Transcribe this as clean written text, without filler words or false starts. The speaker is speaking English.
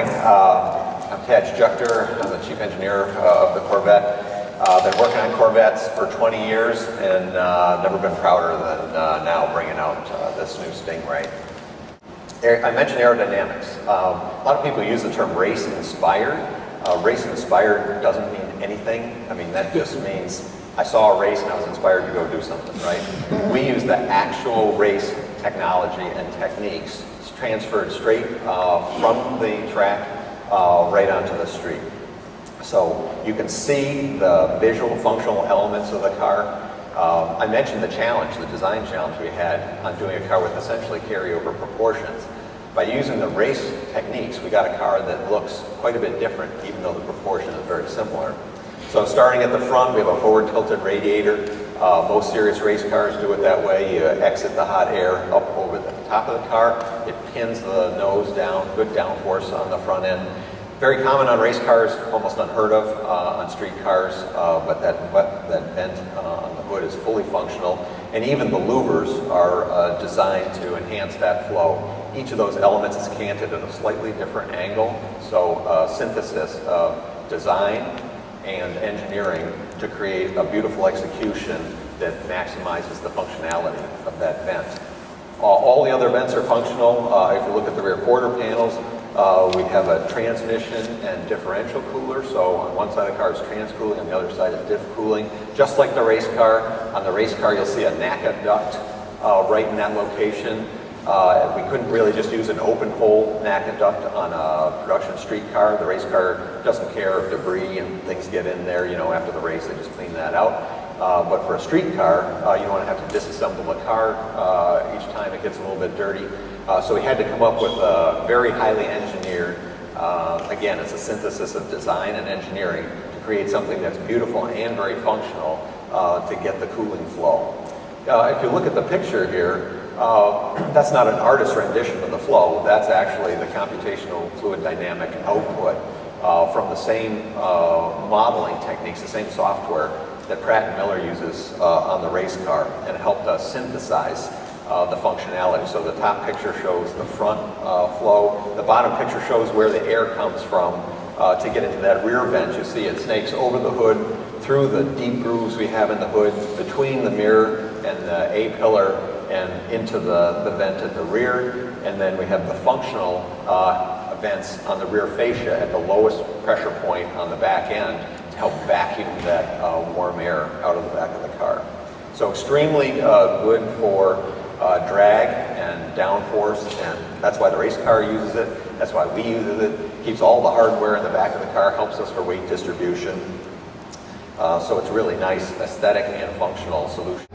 morning. I'm Tadge Juechter. I'm the chief engineer of the Corvette. Been working on Corvettes for 20 years and never been prouder than now bringing out this new Stingray. I mentioned aerodynamics. A lot of people use the term race inspired. Race inspired doesn't mean anything. I mean, that just means I saw a race and I was inspired to go do something, right? We use the actual race technology and techniques transferred straight from the track right onto the street. So you can see the visual functional elements of the car. I mentioned the challenge, the design challenge we had on doing a car with essentially carryover proportions. By using the race techniques, we got a car that looks quite a bit different, even though the proportion is very similar. So starting at the front, we have a forward tilted radiator. Most serious race cars do it that way. You exit the hot air up over the top of the car. It pins the nose down, good downforce on the front end. Very common on race cars, almost unheard of on street cars, but that vent on the hood is fully functional. And even the louvers are designed to enhance that flow. Each of those elements is canted at a slightly different angle. So synthesis of design and engineering to create a beautiful execution that maximizes the functionality of that vent. All the other vents are functional. If you look at the rear quarter panels, we have a transmission and differential cooler. So on one side of the car is trans cooling, on the other side is diff cooling. Just like the race car, on the race car you'll see a NACA duct right in that location. We couldn't really just use an open hole NACA duct on a production street car. The race car doesn't care if debris and things get in there, you know, after the race, they just clean that out. But for a street car, you don't want to have to disassemble the car each time it gets a little bit dirty. So we had to come up with a very highly engineered, again, it's a synthesis of design and engineering to create something that's beautiful and very functional to get the cooling flow. If you look at the picture here, that's not an artist's rendition of the flow. That's actually the computational fluid dynamic output from the same modeling techniques, the same software that Pratt & Miller uses on the race car, and helped us synthesize the functionality. So the top picture shows the front flow. The bottom picture shows where the air comes from to get into that rear vent. You see it snakes over the hood, through the deep grooves we have in the hood, between the mirror and the A-pillar, and into the vent at the rear. And then we have the functional vents on the rear fascia at the lowest pressure point on the back end to help vacuum that warm air out of the back of the car. So extremely good for drag and downforce, and that's why the race car uses it. That's why we use it. Keeps all the hardware in the back of the car, helps us for weight distribution. So it's a really nice aesthetic and functional solution.